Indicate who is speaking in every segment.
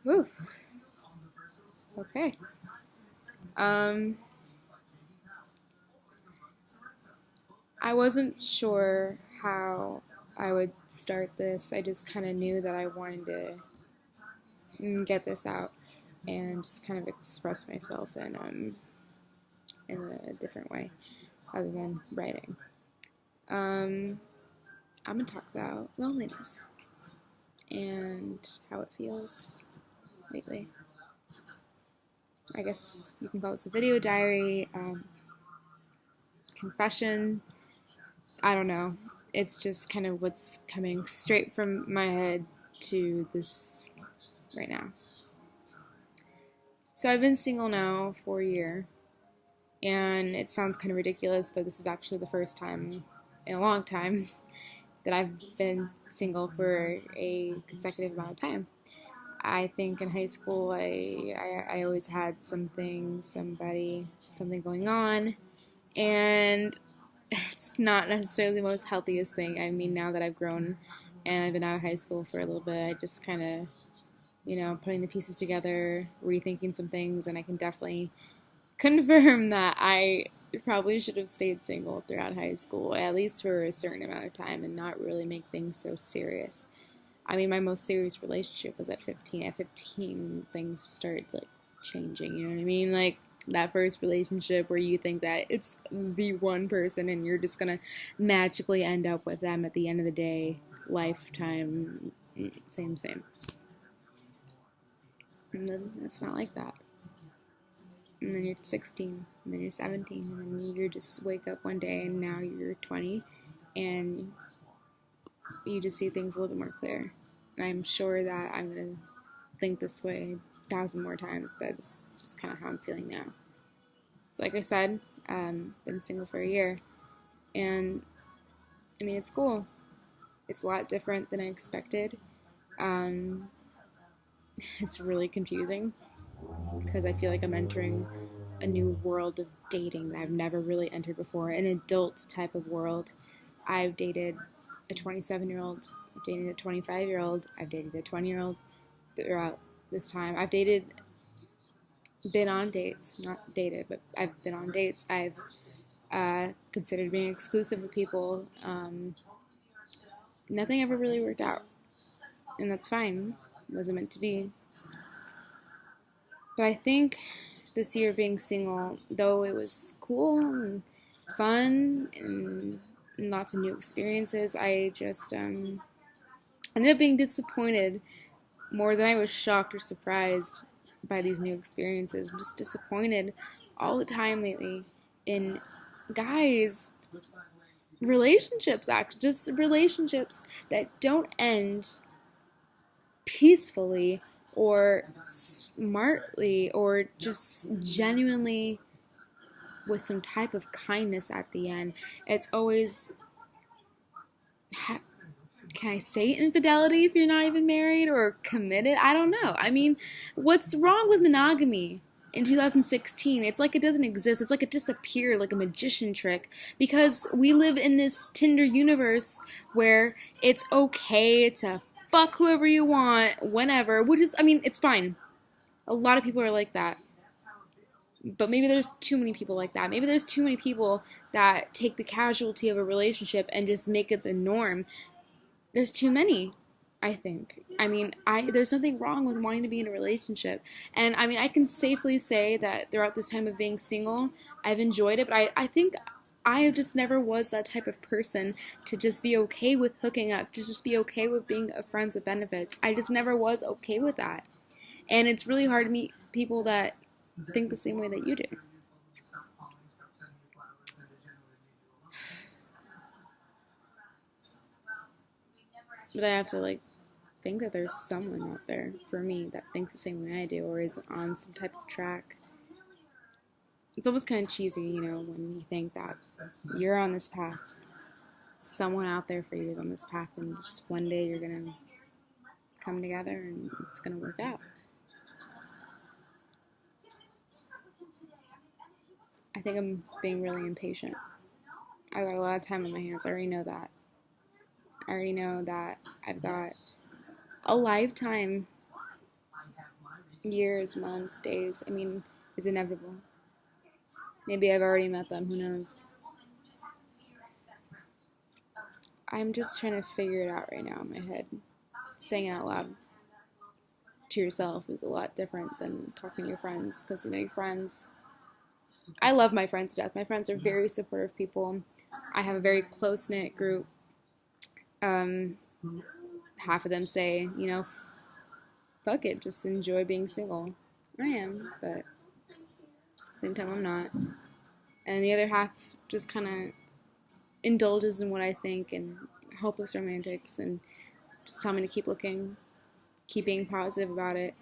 Speaker 1: Whew. Okay. Um, I wasn't sure how I would start this. I just kind of knew that I wanted to get this out and just kind of express myself in a different way other than writing. Um, I'm gonna talk about loneliness and how it feels lately. I guess you can call this a video diary, confession. I don't know. It's just kind of what's coming straight from my head to this right now. So I've been single now for a year, and it sounds kind of ridiculous, but this is actually the first time in a long time that I've been single for a consecutive amount of time. I think in high school I always had something going on, and it's not necessarily the most healthiest thing. I mean, now that I've grown and I've been out of high school for a little bit, I just kind of, putting the pieces together, rethinking some things, and I can definitely confirm that I probably should have stayed single throughout high school, at least for a certain amount of time, and not really make things so serious. I mean, my most serious relationship was at 15. At 15, things started, like, changing, you know what I mean? Like, that first relationship where you think that it's the one person and you're just gonna magically end up with them at the end of the day, lifetime, same. And then it's not like that. And then you're 16, and then you're 17, and then you just wake up one day and now you're 20, and you just see things a little bit more clear. And I'm sure that I'm going to think this way 1,000 more times, but this is just kind of how I'm feeling now. So like I said, been single for a year, and I mean, it's cool. It's a lot different than I expected. Um, it's really confusing because I feel like I'm entering a new world of dating that I've never really entered before, an adult type of world. I've dated a 27-year-old, I've dated a 25-year-old, I've dated a 20-year-old throughout this time. Been on dates, not dated, but I've been on dates. I've considered being exclusive with people. Nothing ever really worked out, and that's fine. It wasn't meant to be. But I think this year being single, though it was cool and fun and lots of new experiences, I just ended up being disappointed more than I was shocked or surprised by these new experiences. I'm just disappointed all the time lately in guys, relationships, actually, just relationships that don't end peacefully or smartly or just genuinely with some type of kindness at the end. It's always, can I say infidelity if you're not even married or committed? I don't know. I mean, what's wrong with monogamy in 2016? It's like it doesn't exist. It's like it disappeared like a magician trick because we live in this Tinder universe where it's okay to fuck whoever you want, whenever, which is, I mean, it's fine. A lot of people are like that. But maybe there's too many people like that. Maybe there's too many people that take the casualty of a relationship and just make it the norm. There's too many, I think. I mean, there's nothing wrong with wanting to be in a relationship. And I mean, I can safely say that throughout this time of being single, I've enjoyed it, but I think I just never was that type of person to just be okay with hooking up, to just be okay with being a friends with benefits. I just never was okay with that. And it's really hard to meet people that think the same way that you do. But I have to like think that there's someone out there for me that thinks the same way I do or is on some type of track. It's almost kind of cheesy, when you think that you're on this path, someone out there for you is on this path, and just one day you're gonna come together and it's gonna work out. I think I'm being really impatient. I've got a lot of time on my hands. I already know that. I already know that I've got a lifetime years, months, days. I mean, it's inevitable. Maybe I've already met them, who knows? I'm just trying to figure it out right now in my head. Saying it out loud to yourself is a lot different than talking to your friends, because, you know, your friends, I love my friends to death. My friends are very supportive people. I have a very close-knit group. Um, Half of them say, you know, fuck it, just enjoy being single. I am, but at the same time, I'm not. And the other half just kind of indulges in what I think and hopeless romantics and just tell me to keep looking, keep being positive about it.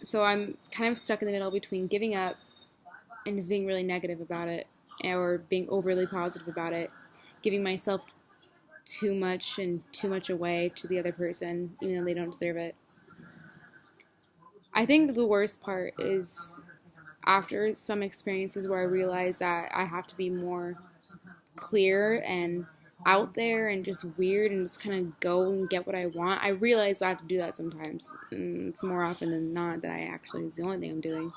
Speaker 1: So I'm kind of stuck in the middle between giving up and just being really negative about it, or being overly positive about it, giving myself too much and too much away to the other person, even though they don't deserve it. I think the worst part is after some experiences where I realize that I have to be more clear and out there and just weird and just kind of go and get what I want. I realize I have to do that sometimes. And it's more often than not that I actually, it's the only thing I'm doing.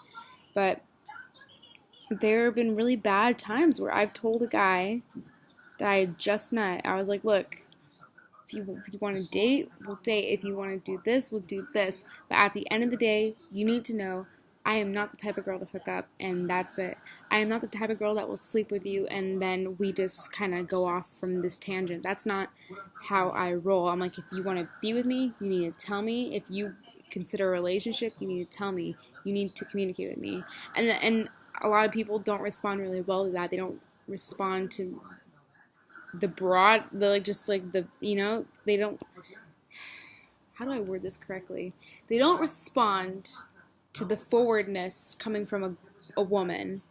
Speaker 1: But there have been really bad times where I've told a guy that I had just met, I was like, look, if you want to date, we'll date. If you want to do this, we'll do this. But at the end of the day, you need to know I am not the type of girl to hook up, and that's it. I am not the type of girl that will sleep with you, and then we just kind of go off from this tangent. That's not how I roll. I'm like, if you want to be with me, you need to tell me. If you consider a relationship, you need to tell me. You need to communicate with me. And a lot of people don't respond really well to that. They don't respond to the broad, the like, just like the, you know, they don't, how do I word this correctly? They don't respond to the forwardness coming from a woman.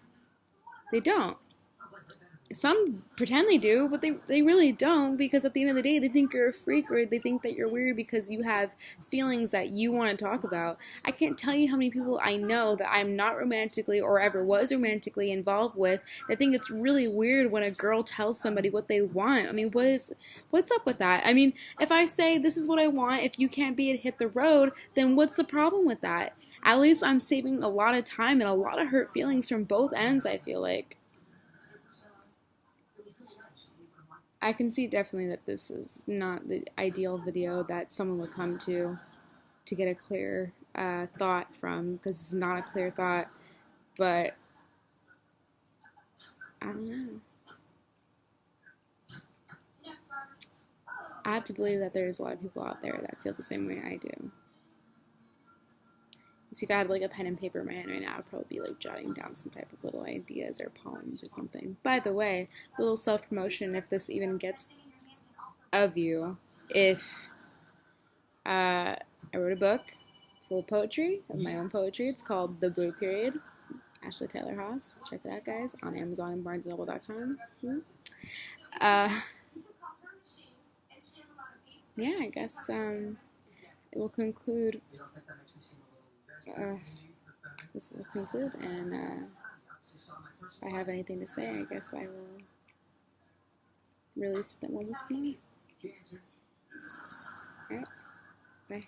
Speaker 1: They don't. Some pretend they do, but they really don't, because at the end of the day, they think you're a freak, or they think that you're weird because you have feelings that you want to talk about. I can't tell you how many people I know that I'm not romantically or ever was romantically involved with that think it's really weird when a girl tells somebody what they want. I mean, what's up with that? I mean, if I say this is what I want, if you can't be it, hit the road, then what's the problem with that? At least I'm saving a lot of time and a lot of hurt feelings from both ends, I feel like. I can see definitely that this is not the ideal video that someone would come to get a clear thought from, because it's not a clear thought, but I don't know. I have to believe that there's a lot of people out there that feel the same way I do. See, if I had like a pen and paper in my hand right now, I'd probably be like jotting down some type of little ideas or poems or something. By the way, a little self-promotion, if this even gets a view, if I wrote a book full of poetry, of my own poetry. It's called The Blue Period. Ashley Taylor Haas. Check it out, guys, on Amazon and BarnesandNoble.com. Yeah, I guess it will conclude. This will conclude, and if I have anything to say, I guess I will release it once more. Alright, bye.